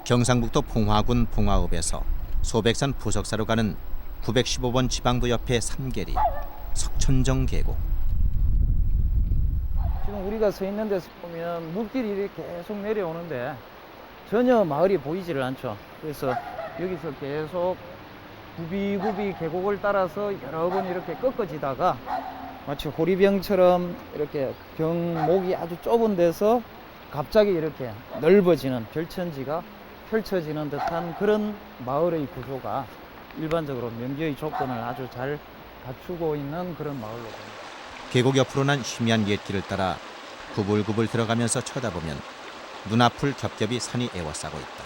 경상북도 봉화군 봉화읍에서 소백산 부석사로 가는 915번 지방도 옆의 삼계리 석천정 계곡. 지금 우리가 서 있는 데서 보면 물길이 이렇게 계속 내려오는데 전혀 마을이 보이지를 않죠. 그래서 여기서 계속 굽이굽이 계곡을 따라서 여러 번 이렇게 꺾어지다가 마치 호리병처럼 이렇게 병목이 아주 좁은 데서 갑자기 이렇게 넓어지는 별천지가 펼쳐지는 듯한 그런 마을의 구조가 일반적으로 명기의 조건을 아주 잘 갖추고 있는 그런 마을로 봅니다. 계곡 옆으로 난 희미한 옛길을 따라 구불구불 들어가면서 쳐다보면 눈앞을 겹겹이 산이 에워싸고 있다.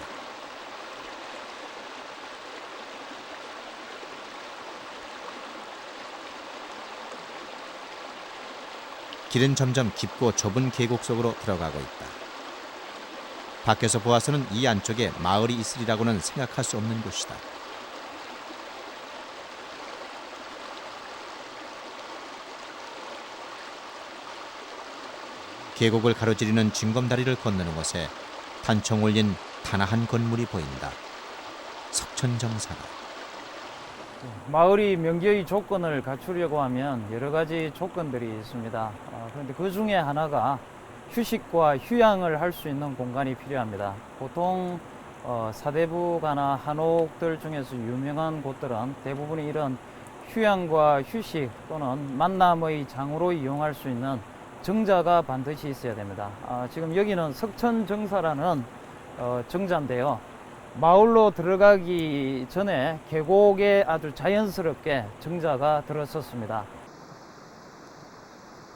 길은 점점 깊고 좁은 계곡 속으로 들어가고 있다. 밖에서 보아서는 이 안쪽에 마을이 있으리라고는 생각할 수 없는 곳이다. 계곡을 가로지르는 징검다리를 건너는 곳에 단청 올린 단아한 건물이 보인다. 석천정사다. 마을이 명기의 조건을 갖추려고 하면 여러 가지 조건들이 있습니다. 그런데 그 중에 하나가 휴식과 휴양을 할 수 있는 공간이 필요합니다. 보통 사대부가나 한옥들 중에서 유명한 곳들은 대부분이 이런 휴양과 휴식 또는 만남의 장으로 이용할 수 있는 정자가 반드시 있어야 됩니다. 지금 여기는 석천정사라는 정자인데요. 마을로 들어가기 전에 계곡에 아주 자연스럽게 정자가 들어섰습니다.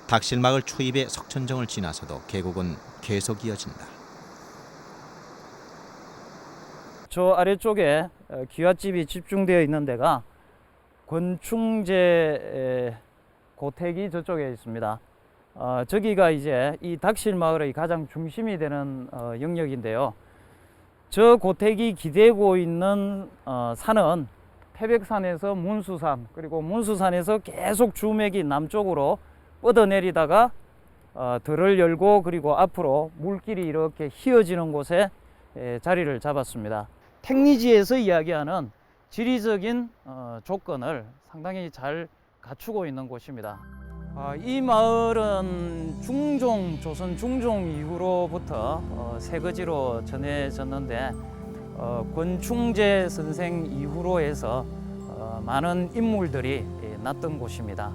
닥실마을 초입의 석천정을 지나서도 계곡은 계속 이어진다. 저 아래쪽에 기와집이 집중되어 있는 데가 권충제 고택이 저쪽에 있습니다. 저기가 이제 이 닥실마을의 가장 중심이 되는 영역인데요. 저 고택이 기대고 있는 산은 태백산에서 문수산, 그리고 문수산에서 계속 주맥이 남쪽으로 뻗어내리다가 덜을 열고 그리고 앞으로 물길이 이렇게 휘어지는 곳에 자리를 잡았습니다. 택리지에서 이야기하는 지리적인 조건을 상당히 잘 갖추고 있는 곳입니다. 이 마을은 조선 중종 이후로부터 세거지로 전해졌는데 권충제 선생 이후로 해서 많은 인물들이 났던 곳입니다.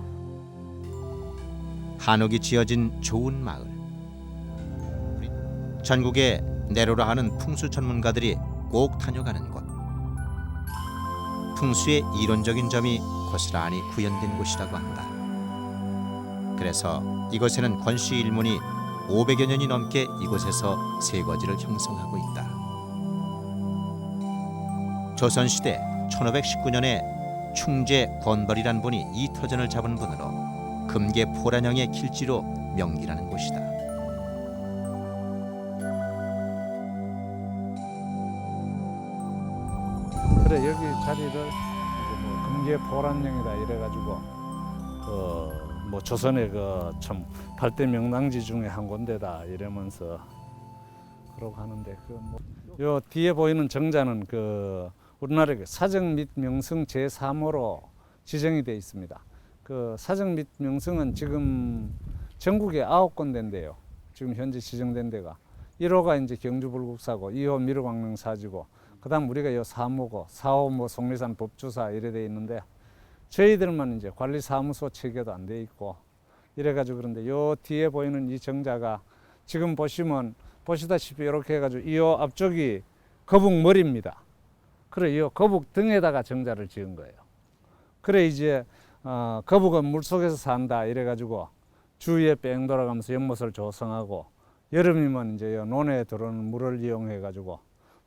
한옥이 지어진 좋은 마을. 전국에 내로라 하는 풍수 전문가들이 꼭 다녀가는 곳. 풍수의 이론적인 점이 고스란히 구현된 곳이라고 한다. 그래서 이곳에는 권씨 일문이 500여 년이 넘게 이곳에서 세거지를 형성하고 있다. 조선시대 1519년에 충제 권벌이란 분이 이 터전을 잡은 분으로 금계 포란형의 길지로 명기라는 곳이다. 그래, 여기 자리를 뭐 금계 포란형이다 이래가지고 뭐 조선의 그 참 발대 명당지 중에 한 군데다 이러면서 그러고 하는데 요 뒤에 보이는 정자는 그 우리나라의 사정 및 명승 제3호로 지정이 되어 있습니다. 그 사정 및 명승은 지금 전국에 9군데인데요. 지금 현재 지정된 데가 1호가 이제 경주 불국사고 2호 미륵왕릉사지고 그다음 우리가 요 3호고 4호 뭐 속리산 법주사 이래 돼 있는데 저희들만 이제 관리사무소 체계도 안 돼 있고 이래가지고 그런데 요 뒤에 보이는 이 정자가 지금 보시다시피 이렇게 해가지고 이 앞쪽이 거북머리입니다. 그래 이 거북 등에다가 정자를 지은 거예요. 그래 이제 거북은 물속에서 산다 이래가지고 주위에 뺑 돌아가면서 연못을 조성하고 여름이면 이제 논에 들어오는 물을 이용해가지고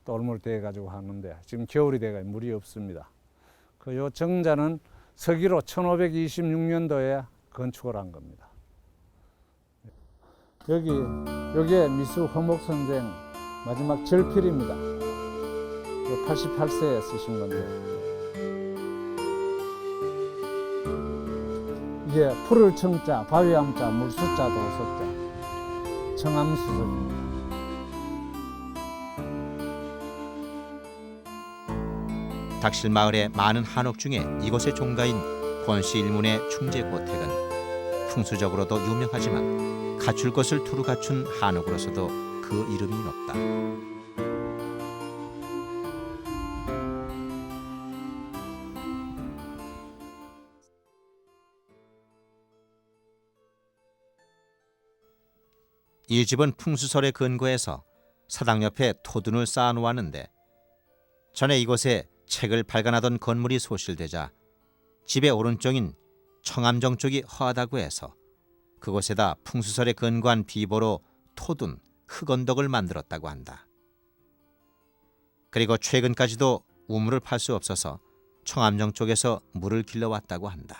똘물 대가지고 하는데 지금 겨울이 돼가 물이 없습니다. 그 요 정자는 서기로 1526년도에 건축을 한 겁니다. 여기에 미수 허목 선생 마지막 절필입니다. 88세에 쓰신 건데 이게 풀을 청자, 바위암자, 물수자, 도석자, 청암수석입니다. 닥실마을의 많은 한옥 중에 이곳의 종가인 권씨 일문의 충제고택은 풍수적으로도 유명하지만 갖출 것을 두루 갖춘 한옥으로서도 그 이름이 높다. 이 집은 풍수설에 근거해서 사당 옆에 토둔을 쌓아놓았는데 전에 이곳에 책을 발간하던 건물이 소실되자 집의 오른쪽인 청암정 쪽이 허하다고 해서 그곳에다 풍수설에 근거한 비보로 토둔, 흙언덕을 만들었다고 한다. 그리고 최근까지도 우물을 팔 수 없어서 청암정 쪽에서 물을 길러왔다고 한다.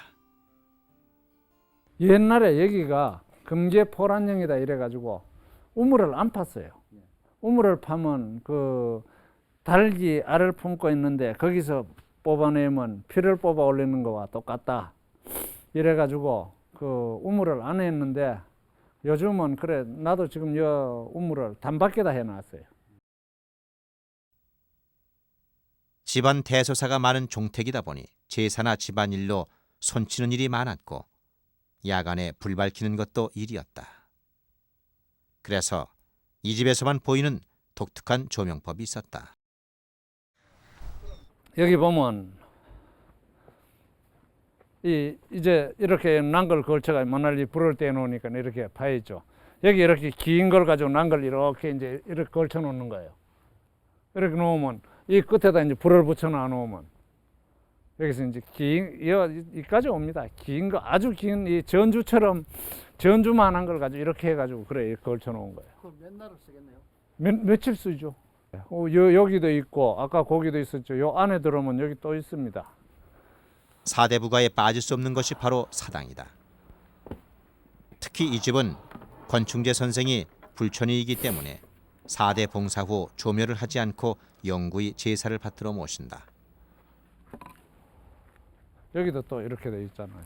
옛날에 여기가 금제포란령이다 이래가지고 우물을 안 팠어요. 우물을 파면 그 달기 알을 품고 있는데 거기서 뽑아내면 피를 뽑아 올리는 거와 똑같다. 이래가지고 그 우물을 안 했는데 요즘은 그래 나도 지금 요 우물을 단밖에다 해놨어요. 집안 대소사가 많은 종택이다 보니 제사나 집안일로 손치는 일이 많았고 야간에 불 밝히는 것도 일이었다. 그래서 이 집에서만 보이는 독특한 조명법이 있었다. 여기 보면 이제 이렇게 난걸 걸쳐가 만날리 불을 떼놓으니까 이렇게 파있죠. 여기 이렇게 긴 걸 가지고 난걸 이렇게 이제 이렇게 걸쳐 놓는 거예요. 이렇게 놓으면 이 끝에다 이제 불을 붙여 놔놓으면 여기서 이제 이까지 옵니다. 긴 거 아주 긴 이 전주처럼 전주만한 걸 가지고 이렇게 해가지고 그래 이렇게 걸쳐 놓은 거예요. 그럼 맨날을 쓰겠네요. 며칠 쓰죠. 여기도 있고 아까 거기도 있었죠. 요 안에 들어오면 여기 또 있습니다. 사대 부가에 빠질 수 없는 것이 바로 사당이다. 특히 이 집은 권충제 선생이 불천이이기 때문에 사대 봉사 후 조묘를 하지 않고 영구히 제사를 받들어 모신다. 여기도 또 이렇게 돼 있잖아요.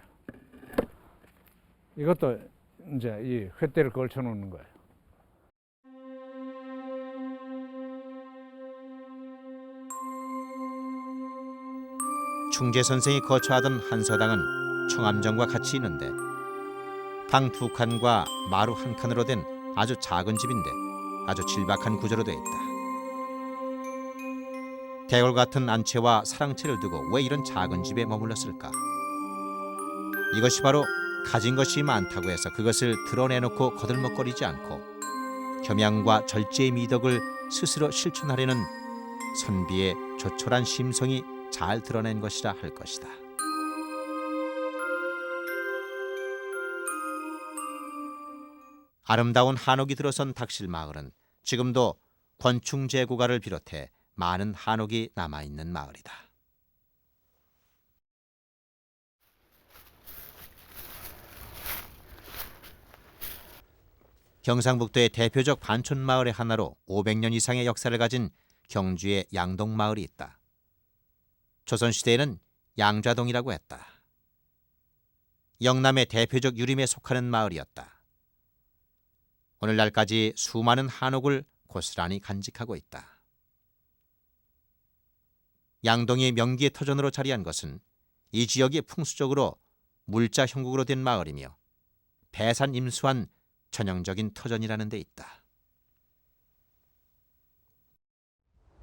이것도 이제 이 횃대를 걸쳐 놓는 거예요. 충제 선생이 거처하던 한서당은 청암정과 같이 있는데 방 두 칸과 마루 한 칸으로 된 아주 작은 집인데 아주 질박한 구조로 되어 있다. 대궐 같은 안채와 사랑채를 두고 왜 이런 작은 집에 머물렀을까? 이것이 바로 가진 것이 많다고 해서 그것을 드러내놓고 거들먹거리지 않고 겸양과 절제의 미덕을 스스로 실천하려는 선비의 조촐한 심성이 잘 드러낸 것이라 할 것이다. 아름다운 한옥이 들어선 닥실마을은 지금도 권충제고가를 비롯해 많은 한옥이 남아있는 마을이다. 경상북도의 대표적 반촌마을의 하나로 500년 이상의 역사를 가진 경주의 양동마을이 있다. 조선시대에는 양좌동이라고 했다. 영남의 대표적 유림에 속하는 마을이었다. 오늘날까지 수많은 한옥을 고스란히 간직하고 있다. 양동이 명기의 터전으로 자리한 것은 이 지역이 풍수적으로 물자 형국으로 된 마을이며 배산 임수한 전형적인 터전이라는 데 있다.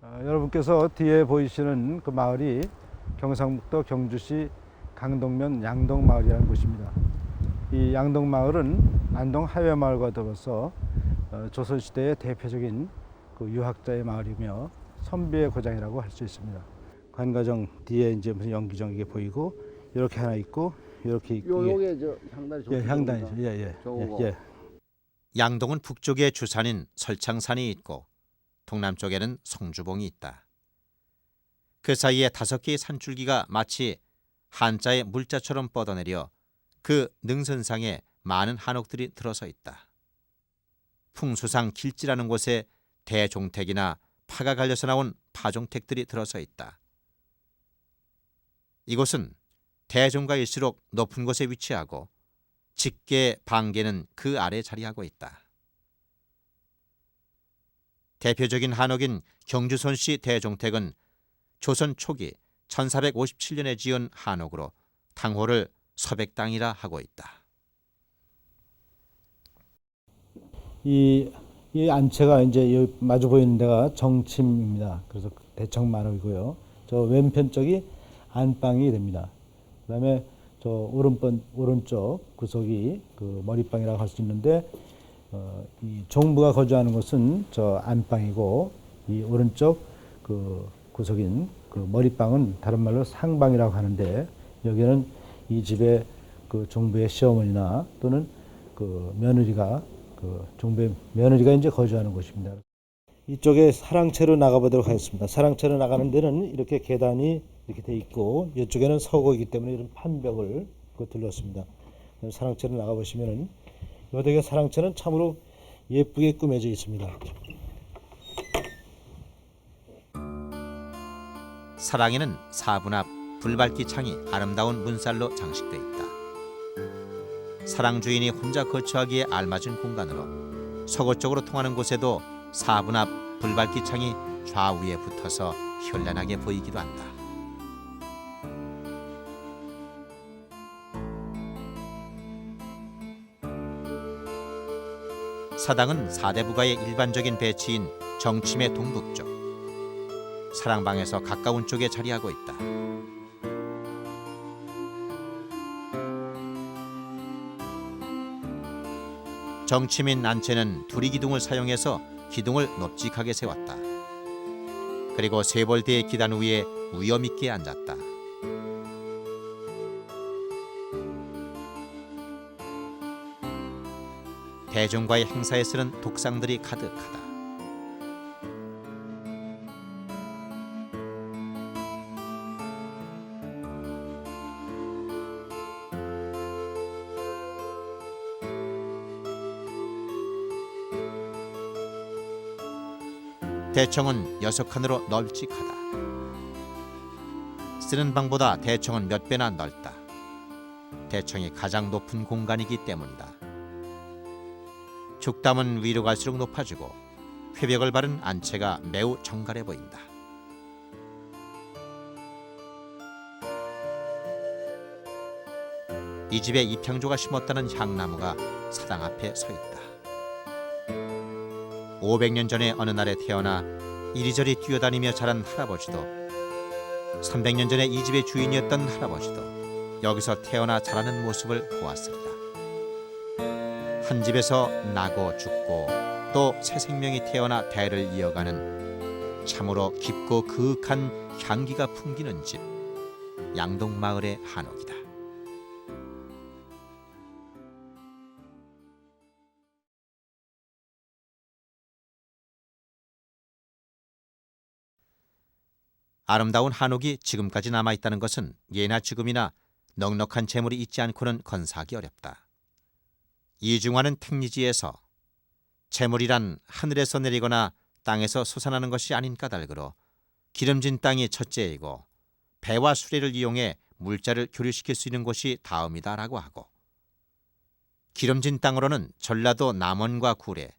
여러분께서 뒤에 보이시는 그 마을이 경상북도 경주시 강동면 양동마을이라는 곳입니다. 이 양동마을은 안동 하회마을과 더불어서 조선시대의 대표적인 그 유학자의 마을이며 선비의 고장이라고 할 수 있습니다. 관가정 뒤에 이제 무슨 연기정 이게 보이고 이렇게 하나 있고 이렇게 있고 요게 저 향단이 예, 향단이죠. 예. 양동은 북쪽에 주산인 설창산이 있고 동남쪽에는 성주봉이 있다. 그 사이에 5개의 산줄기가 마치 한자의 물자처럼 뻗어내려 그 능선상에 많은 한옥들이 들어서 있다. 풍수상 길지라는 곳에 대종택이나 파가 갈려서 나온 파종택들이 들어서 있다. 이곳은 대종가일수록 높은 곳에 위치하고 직계 방계는 그 아래 자리하고 있다. 대표적인 한옥인 경주손씨 대종택은 조선 초기 1457년에 지은 한옥으로 당호를 서백당이라 하고 있다. 이 안채가 이제 여기 마주 보이는 데가 정침입니다. 그래서 대청마루이고요. 저 왼편 쪽이 안방이 됩니다. 그다음에 저 오른쪽 구석이 그 머리방이라고 할 수 있는데 이 종부가 거주하는 곳은 저 안방이고 이 오른쪽 그 구석인 그 머리방은 다른 말로 상방이라고 하는데 여기는 이 집의 그 종부의 시어머니나 또는 그 며느리가 종부의 며느리가 이제 거주하는 곳입니다. 이쪽에 사랑채로 나가보도록 하겠습니다. 사랑채로 나가는 데는 이렇게 계단이 이렇게 돼 있고 이쪽에는 서고이기 때문에 이런 판벽을 둘렀습니다. 사랑채로 나가 보시면은 여기에 사랑채는 참으로 예쁘게 꾸며져 있습니다. 사랑에는 4분 앞 불밝기 창이 아름다운 문살로 장식돼 있다. 사랑 주인이 혼자 거처하기에 알맞은 공간으로 서구 쪽으로 통하는 곳에도 4분 앞 불밝기 창이 좌우에 붙어서 현란하게 보이기도 한다. 사당은 사대부가의 일반적인 배치인 정침의 동북쪽, 사랑방에서 가까운 쪽에 자리하고 있다. 정침인 안채는 두리기둥을 사용해서 기둥을 높직하게 세웠다. 그리고 세벌대의 기단 위에 위엄 있게 앉았다. 대중과의 행사에 쓰는 독상들이 가득하다. 대청은 6칸으로 널찍하다. 쓰는 방보다 대청은 몇 배나 넓다. 대청이 가장 높은 공간이기 때문이다. 죽담은 위로 갈수록 높아지고 회벽을 바른 안채가 매우 정갈해 보인다. 이 집에 이평조가 심었다는 향나무가 사당 앞에 서 있다. 500년 전에 어느 날에 태어나 이리저리 뛰어다니며 자란 할아버지도 300년 전에 이 집의 주인이었던 할아버지도 여기서 태어나 자라는 모습을 보았습니다. 한 집에서 나고 죽고 또 새 생명이 태어나 대를 이어가는 참으로 깊고 그윽한 향기가 풍기는 집, 양동마을의 한옥이다. 아름다운 한옥이 지금까지 남아있다는 것은 예나 지금이나 넉넉한 재물이 있지 않고는 건사하기 어렵다. 이중화는 택리지에서 재물이란 하늘에서 내리거나 땅에서 솟아나는 것이 아닌 까닭으로 기름진 땅이 첫째이고 배와 수레를 이용해 물자를 교류시킬 수 있는 곳이 다음이다라고 하고, 기름진 땅으로는 전라도 남원과 구례,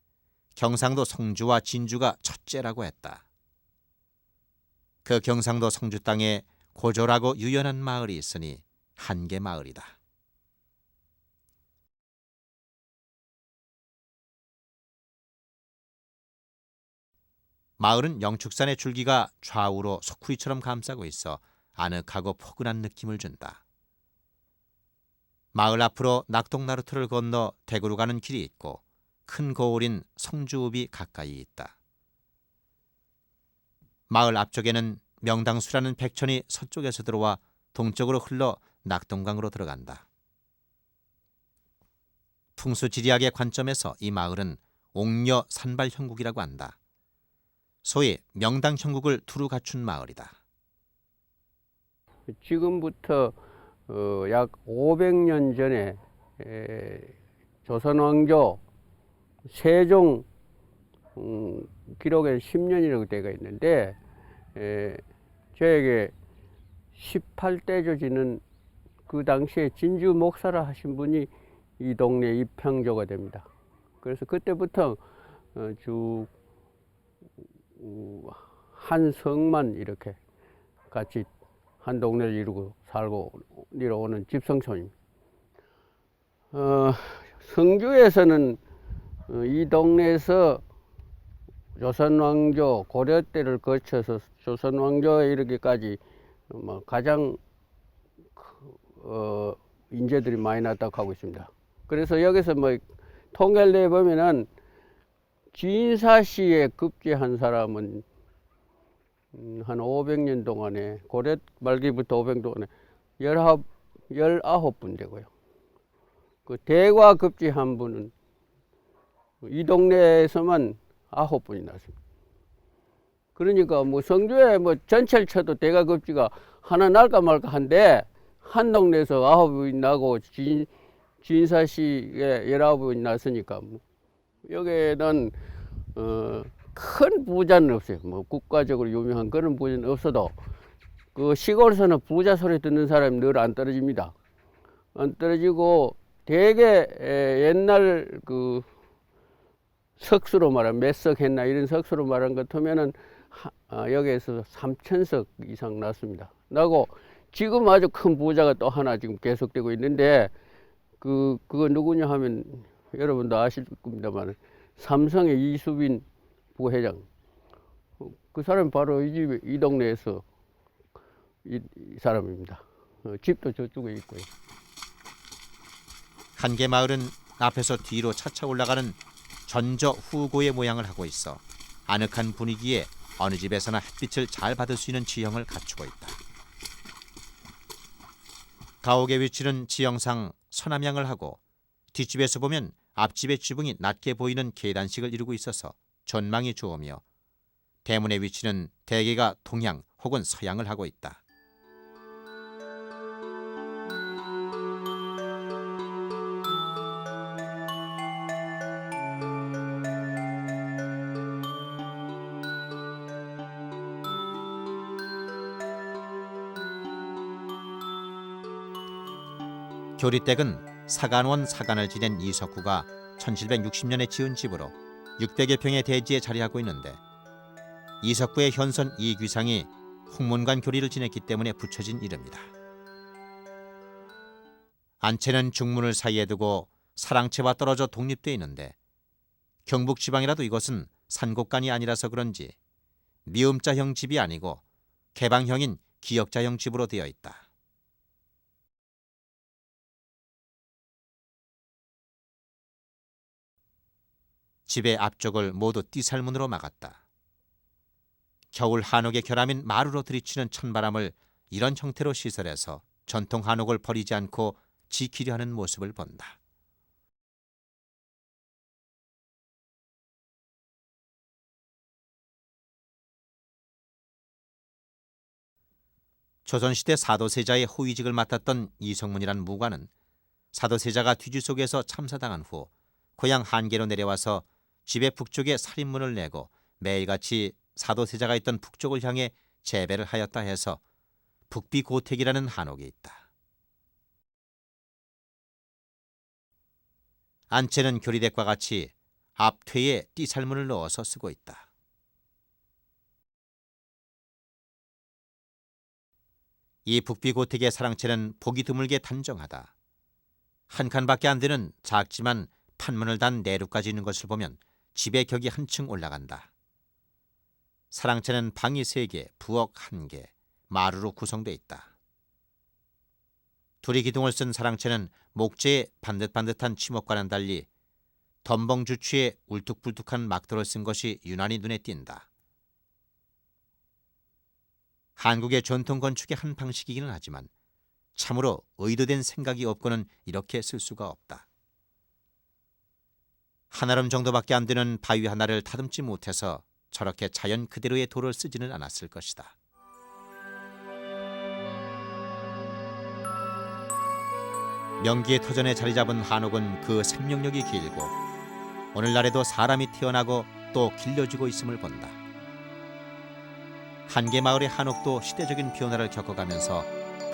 경상도 성주와 진주가 첫째라고 했다. 그 경상도 성주 땅에 고졸하고 유연한 마을이 있으니 한계마을이다. 마을은 영축산의 줄기가 좌우로 소쿠리처럼 감싸고 있어 아늑하고 포근한 느낌을 준다. 마을 앞으로 낙동나루터를 건너 대구로 가는 길이 있고 큰 거울인 성주읍이 가까이 있다. 마을 앞쪽에는 명당수라는 백천이 서쪽에서 들어와 동쪽으로 흘러 낙동강으로 들어간다. 풍수지리학의 관점에서 이 마을은 옥녀 산발 형국이라고 한다. 소위 명당 형국을 두루 갖춘 마을이다. 지금부터 약 500년 전에 조선 왕조 세종 기록에 10년이라고 되어 있는데 저에게 18대 조지는 그 당시에 진주 목사를 하신 분이 이 동네 입향조가 됩니다. 그래서 그때부터 쭉 한 성만 이렇게 같이 한 동네를 이루고 살고 내려오는 집성촌입니다. 성주에서는 이 동네에서 조선왕조 고려 때를 거쳐서 조선왕조에 이르기까지 가장 인재들이 많이 났다고 하고 있습니다. 그래서 여기서 통계를 내보면은 진사시에 급제한 사람은 한 500년 동안에 고려 말기부터 500년 동안에 19분 되고요. 그 대과 급제한 분은 이 동네에서만 9분이 났습니다. 그러니까 성주에 전체를 쳐도 대과 급제가 하나 날까 말까 한데 한 동네에서 9분이 나고 진사시에 19분이 났으니까 여기에는 큰 부자는 없어요. 국가적으로 유명한 그런 부자는 없어도 그 시골에서는 부자 소리 듣는 사람이 늘 안 떨어집니다. 안 떨어지고 대개 옛날 그 석수로 말하면 몇 석 했나 이런 석수로 말한 것 같으면은 여기에서 3,000석 이상 났습니다. 나고 지금 아주 큰 부자가 또 하나 지금 계속되고 있는데 그거 누구냐 하면 여러분도 아실 겁니다만 삼성의 이수빈 부회장, 그 사람이 바로 이 동네에서 이 사람입니다. 집도 저쪽에 있고요. 한계마을은 앞에서 뒤로 차차 올라가는 전저 후고의 모양을 하고 있어 아늑한 분위기에 어느 집에서나 햇빛을 잘 받을 수 있는 지형을 갖추고 있다. 가옥의 위치는 지형상 서남향을 하고 뒷집에서 보면 앞집의 지붕이 낮게 보이는 계단식을 이루고 있어서 전망이 좋으며 대문의 위치는 대개가 동향 혹은 서향을 하고 있다. 교리댁은 사간원 사간을 지낸 이석구가 1760년에 지은 집으로 600여 평의 대지에 자리하고 있는데 이석구의 현손 이귀상이 홍문관 교리를 지냈기 때문에 붙여진 이름이다. 안채는 중문을 사이에 두고 사랑채와 떨어져 독립돼 있는데 경북 지방이라도 이것은 산곡간이 아니라서 그런지 미음자형 집이 아니고 개방형인 기역자형 집으로 되어 있다. 집의 앞쪽을 모두 띠살문으로 막았다. 겨울 한옥의 결함인 마루로 들이치는 찬바람을 이런 형태로 시설해서 전통 한옥을 버리지 않고 지키려 하는 모습을 본다. 조선시대 사도세자의 호위직을 맡았던 이성문이란 무관은 사도세자가 뒤주 속에서 참사당한 후 고향 한계로 내려와서 집의 북쪽에 살인문을 내고 매일같이 사도세자가 있던 북쪽을 향해 재배를 하였다 해서 북비고택이라는 한옥이 있다. 안채는 교리댁과 같이 앞퇴에 띠살문을 넣어서 쓰고 있다. 이 북비고택의 사랑채는 보기 드물게 단정하다. 한 칸밖에 안 되는 작지만 판문을 단 내루까지 있는 것을 보면 집의 격이 한층 올라간다. 사랑채는 방이 3개, 부엌 1개, 마루로 구성되어 있다. 둘이 기둥을 쓴 사랑채는 목재의 반듯반듯한 치목과는 달리 덤벙주추에 울뚝불뚝한 막도를 쓴 것이 유난히 눈에 띈다. 한국의 전통 건축의 한 방식이기는 하지만 참으로 의도된 생각이 없고는 이렇게 쓸 수가 없다. 한아름 정도밖에 안 되는 바위 하나를 다듬지 못해서 저렇게 자연 그대로의 돌을 쓰지는 않았을 것이다. 명기의 터전에 자리 잡은 한옥은 그 생명력이 길고 오늘날에도 사람이 태어나고 또 길러지고 있음을 본다. 한계마을의 한옥도 시대적인 변화를 겪어가면서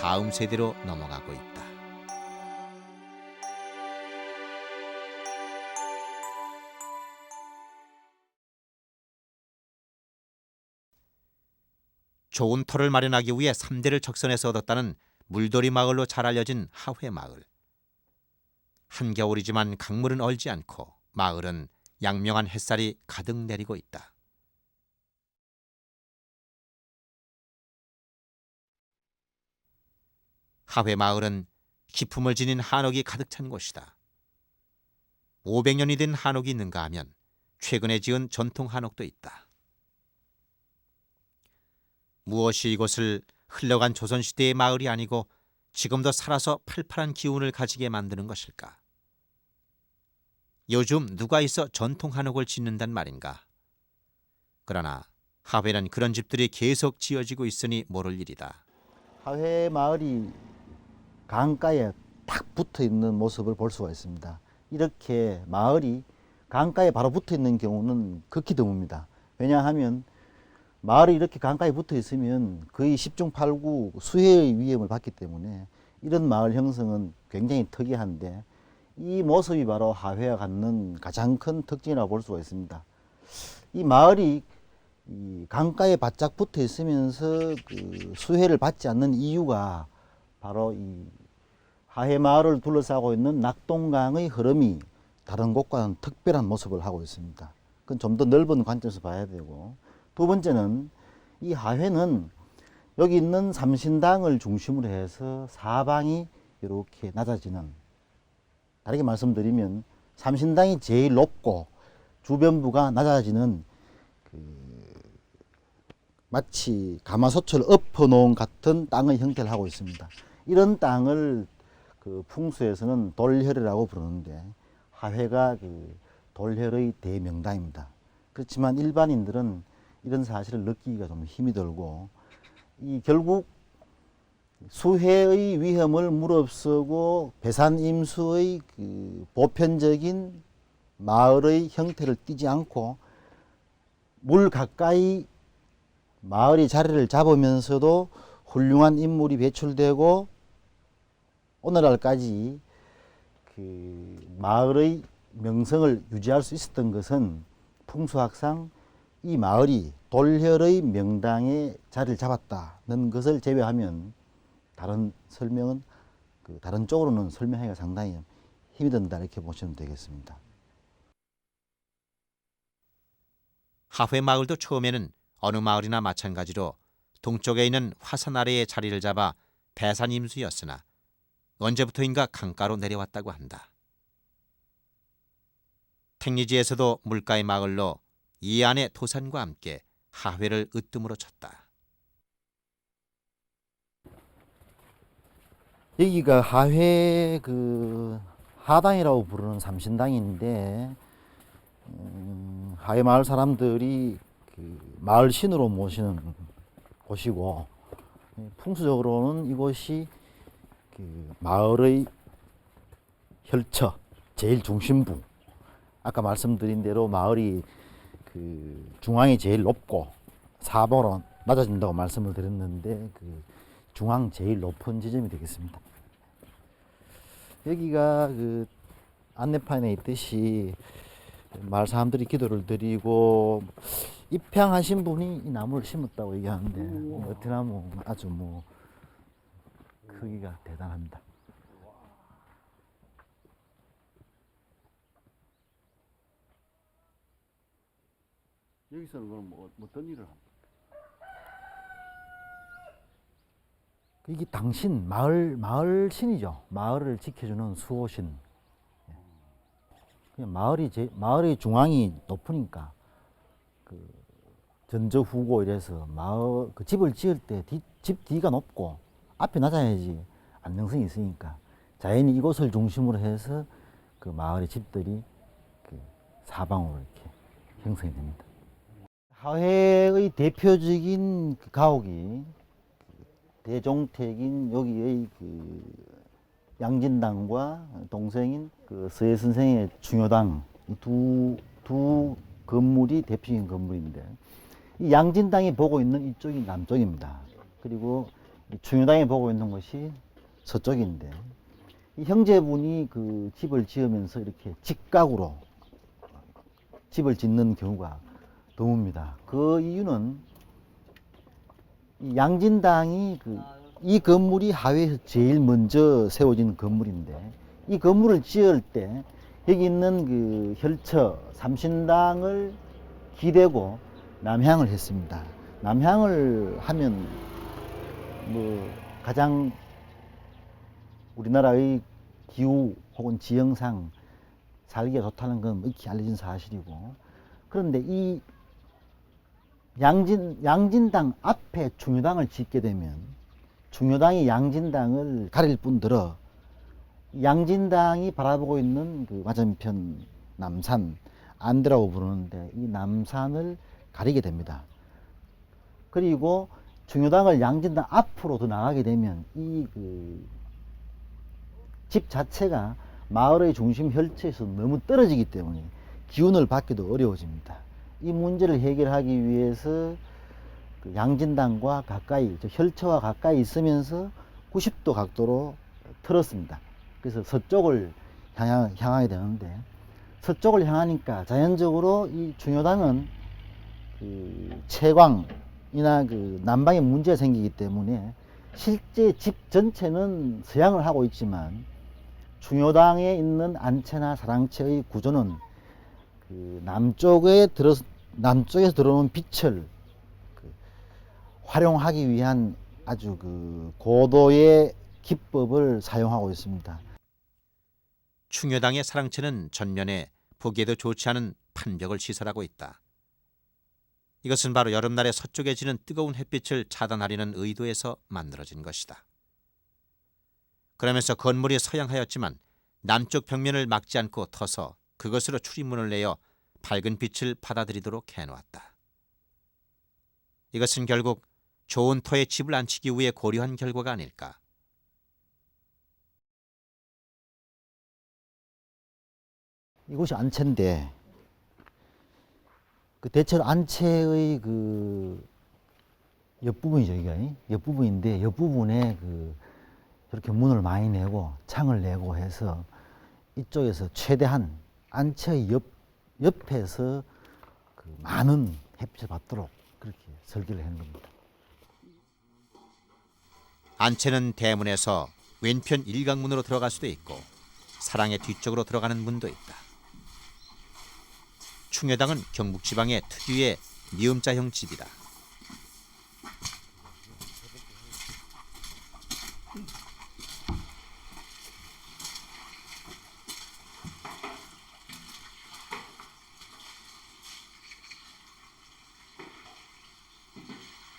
다음 세대로 넘어가고 있다. 좋은 터를 마련하기 위해 3대를 적선해서 얻었다는 물돌이 마을로 잘 알려진 하회 마을. 한겨울이지만 강물은 얼지 않고 마을은 양명한 햇살이 가득 내리고 있다. 하회 마을은 기품을 지닌 한옥이 가득 찬 곳이다. 500년이 된 한옥이 있는가 하면 최근에 지은 전통 한옥도 있다. 무엇이 이곳을 흘러간 조선시대의 마을이 아니고 지금도 살아서 팔팔한 기운을 가지게 만드는 것일까? 요즘 누가 있어 전통 한옥을 짓는단 말인가? 그러나 하회는 그런 집들이 계속 지어지고 있으니 모를 일이다. 하회 마을이 강가에 딱 붙어 있는 모습을 볼 수가 있습니다. 이렇게 마을이 강가에 바로 붙어 있는 경우는 극히 드뭅니다. 왜냐하면 마을이 이렇게 강가에 붙어 있으면 거의 10중 8구 수해의 위험을 받기 때문에 이런 마을 형성은 굉장히 특이한데 이 모습이 바로 하회가 갖는 가장 큰 특징이라고 볼 수가 있습니다. 이 마을이 이 강가에 바짝 붙어 있으면서 그 수해를 받지 않는 이유가 바로 이 하회 마을을 둘러싸고 있는 낙동강의 흐름이 다른 곳과는 특별한 모습을 하고 있습니다. 그건 좀 더 넓은 관점에서 봐야 되고, 두 번째는 이 하회는 여기 있는 삼신당을 중심으로 해서 사방이 이렇게 낮아지는, 다르게 말씀드리면 삼신당이 제일 높고 주변부가 낮아지는 마치 가마솥을 엎어놓은 같은 땅의 형태를 하고 있습니다. 이런 땅을 그 풍수에서는 돌혈이라고 부르는데 하회가 그 돌혈의 대명당입니다. 그렇지만 일반인들은 이런 사실을 느끼기가 좀 힘이 들고, 이 결국 수해의 위험을 무릅쓰고 배산 임수의 그 보편적인 마을의 형태를 띠지 않고 물 가까이 마을이 자리를 잡으면서도 훌륭한 인물이 배출되고 오늘날까지 그 마을의 명성을 유지할 수 있었던 것은 풍수학상 이 마을이 돌혈의 명당에 자리를 잡았다는 것을 제외하면 다른 설명은 다른 쪽으로는 설명하기가 상당히 힘이 든다 이렇게 보시면 되겠습니다. 하회 마을도 처음에는 어느 마을이나 마찬가지로 동쪽에 있는 화산 아래에 자리를 잡아 배산 임수였으나 언제부터인가 강가로 내려왔다고 한다. 택리지에서도 물가의 마을로 이안의 도산과 함께 하회를 으뜸으로 쳤다. 여기가 하회 그 하당이라고 부르는 삼신당인데 하회 마을 사람들이 그 마을 신으로 모시는 곳이고, 풍수적으로는 이곳이 그 마을의 혈처 제일 중심부, 아까 말씀드린 대로 마을이 그 중앙이 제일 높고 사방으로 낮아진다고 말씀을 드렸는데 그 중앙 제일 높은 지점이 되겠습니다. 여기가 그 안내판에 있듯이 마을 사람들이 기도를 드리고 입향하신 분이 이 나무를 심었다고 얘기하는데 어티나무 아주 뭐 크기가 대단합니다. 여기서는 그럼 뭐 어떤 일을 합니까? 이게 당신 마을 신이죠. 마을을 지켜주는 수호신. 그냥 마을의 중앙이 높으니까 그 전저후고 이래서 마을 그 집을 지을 때 집 뒤가 높고 앞이 낮아야지 안정성이 있으니까 자연히 이곳을 중심으로 해서 그 마을의 집들이 그 사방으로 이렇게 형성이 됩니다. 하회의 대표적인 그 가옥이 대종택인 여기의 그 양진당과 동생인 그 서예 선생의 중효당, 이 두 건물이 대표적인 건물인데, 이 양진당이 보고 있는 이쪽이 남쪽입니다. 그리고 이 중효당이 보고 있는 것이 서쪽인데, 이 형제분이 그 집을 지으면서 이렇게 직각으로 집을 짓는 경우가 드뭅니다. 그 이유는 이 양진당이 이 건물이 하회에서 제일 먼저 세워진 건물인데, 이 건물을 지을 때 여기 있는 그 혈처 삼신당을 기대고 남향을 했습니다. 남향을 하면 뭐 가장 우리나라의 기후 혹은 지형상 살기가 좋다는 건 익히 알려진 사실이고, 그런데 이 양진당 앞에 중효당을 짓게 되면 중효당이 양진당을 가릴 뿐더러 양진당이 바라보고 있는 그 맞은편 남산, 안드라고 부르는데 이 남산을 가리게 됩니다. 그리고 중효당을 양진당 앞으로 더 나가게 되면 이 집 자체가 마을의 중심 혈처에서 너무 떨어지기 때문에 기운을 받기도 어려워집니다. 이 문제를 해결하기 위해서 그 양진당과 가까이, 혈처와 가까이 있으면서 90도 각도로 틀었습니다. 그래서 서쪽을 향하게 되는데, 서쪽을 향하니까 자연적으로 이 중효당은 그 채광이나 그 난방에 문제가 생기기 때문에 실제 집 전체는 서양을 하고 있지만 중효당에 있는 안채나 사랑채의 구조는 그 남쪽에서 들어오는 빛을 활용하기 위한 아주 그 고도의 기법을 사용하고 있습니다. 충효당의 사랑채는 전면에 보기에도 좋지 않은 판벽을 시설하고 있다. 이것은 바로 여름날에 서쪽에 지는 뜨거운 햇빛을 차단하려는 의도에서 만들어진 것이다. 그러면서 건물이 서양하였지만 남쪽 벽면을 막지 않고 터서 그것으로 출입문을 내어 밝은 빛을 받아들이도록 해놓았다. 이것은 결국 좋은 터에 집을 안치기 위해 고려한 결과가 아닐까. 이곳이 안채인데, 그 대체로 안채의 그 옆부분이죠, 이게. 옆부분인데, 옆부분에 이렇게 문을 많이 내고 창을 내고 해서 이쪽에서 최대한 안채의 옆에서 그 많은 햇빛을 받도록 그렇게 설계를 하는 겁니다. 안채는 대문에서 왼편 일강문으로 들어갈 수도 있고 사랑의 뒤쪽으로 들어가는 문도 있다. 충효당은 경북지방의 특유의 미음자형 집이다.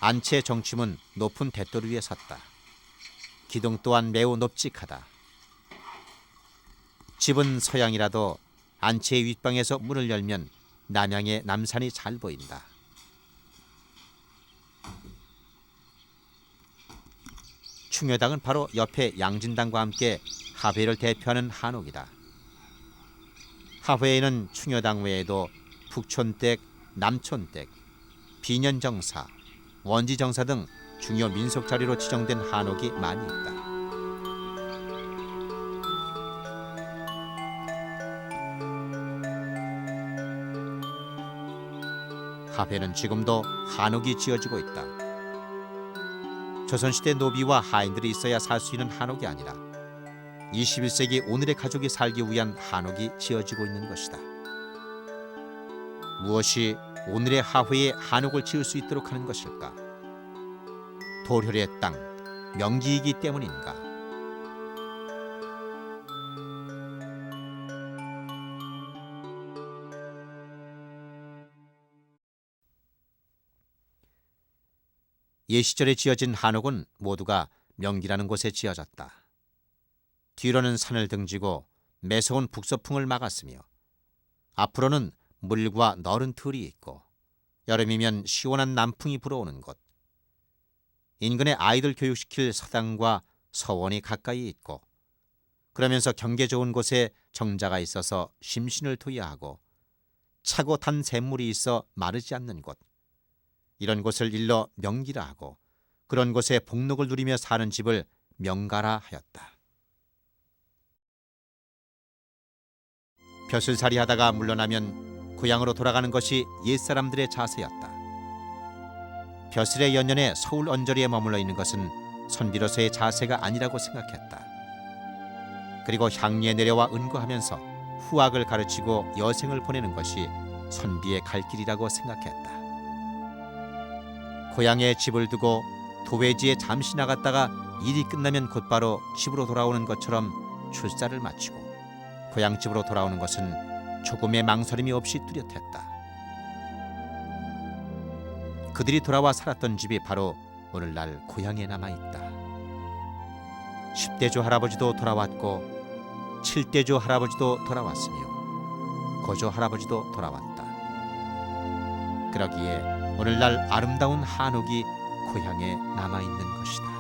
안채의 정침은 높은 대돌 위에 섰다. 기둥 또한 매우 높직하다. 집은 서양이라도 안채의 윗방에서 문을 열면 남향의 남산이 잘 보인다. 충효당은 바로 옆에 양진당과 함께 하회를 대표하는 한옥이다. 하회에는 충효당 외에도 북촌댁, 남촌댁, 비년정사, 원지정사 등 중요 민속 자리로 지정된 한옥이 많이 있다. 하회는 지금도 한옥이 지어지고 있다. 조선시대 노비와 하인들이 있어야 살 수 있는 한옥이 아니라 21세기 오늘의 가족이 살기 위한 한옥이 지어지고 있는 것이다. 무엇이 오늘의 하회에 한옥을 지을 수 있도록 하는 것일까? 도혈의 땅, 명기이기 때문인가? 예시절에 지어진 한옥은 모두가 명기라는 곳에 지어졌다. 뒤로는 산을 등지고 매서운 북서풍을 막았으며 앞으로는 물과 너른 들이 있고 여름이면 시원한 남풍이 불어오는 곳. 인근에 아이들 교육시킬 서당과 서원이 가까이 있고 그러면서 경계 좋은 곳에 정자가 있어서 심신을 도야하고 차고 단 샘물이 있어 마르지 않는 곳. 이런 곳을 일러 명기라 하고 그런 곳에 복록을 누리며 사는 집을 명가라 하였다. 벼슬살이 하다가 물러나면 고향으로 돌아가는 것이 옛사람들의 자세였다. 벼슬의 연년에 서울 언저리에 머물러 있는 것은 선비로서의 자세가 아니라고 생각했다. 그리고 향리에 내려와 은거하면서 후학을 가르치고 여생을 보내는 것이 선비의 갈 길이라고 생각했다. 고향에 집을 두고 도회지에 잠시 나갔다가 일이 끝나면 곧바로 집으로 돌아오는 것처럼 출사를 마치고 고향집으로 돌아오는 것은 조금의 망설임이 없이 뚜렷했다. 그들이 돌아와 살았던 집이 바로 오늘날 고향에 남아있다. 10대조 할아버지도 돌아왔고 7대조 할아버지도 돌아왔으며 고조 할아버지도 돌아왔다. 그러기에 오늘날 아름다운 한옥이 고향에 남아있는 것이다.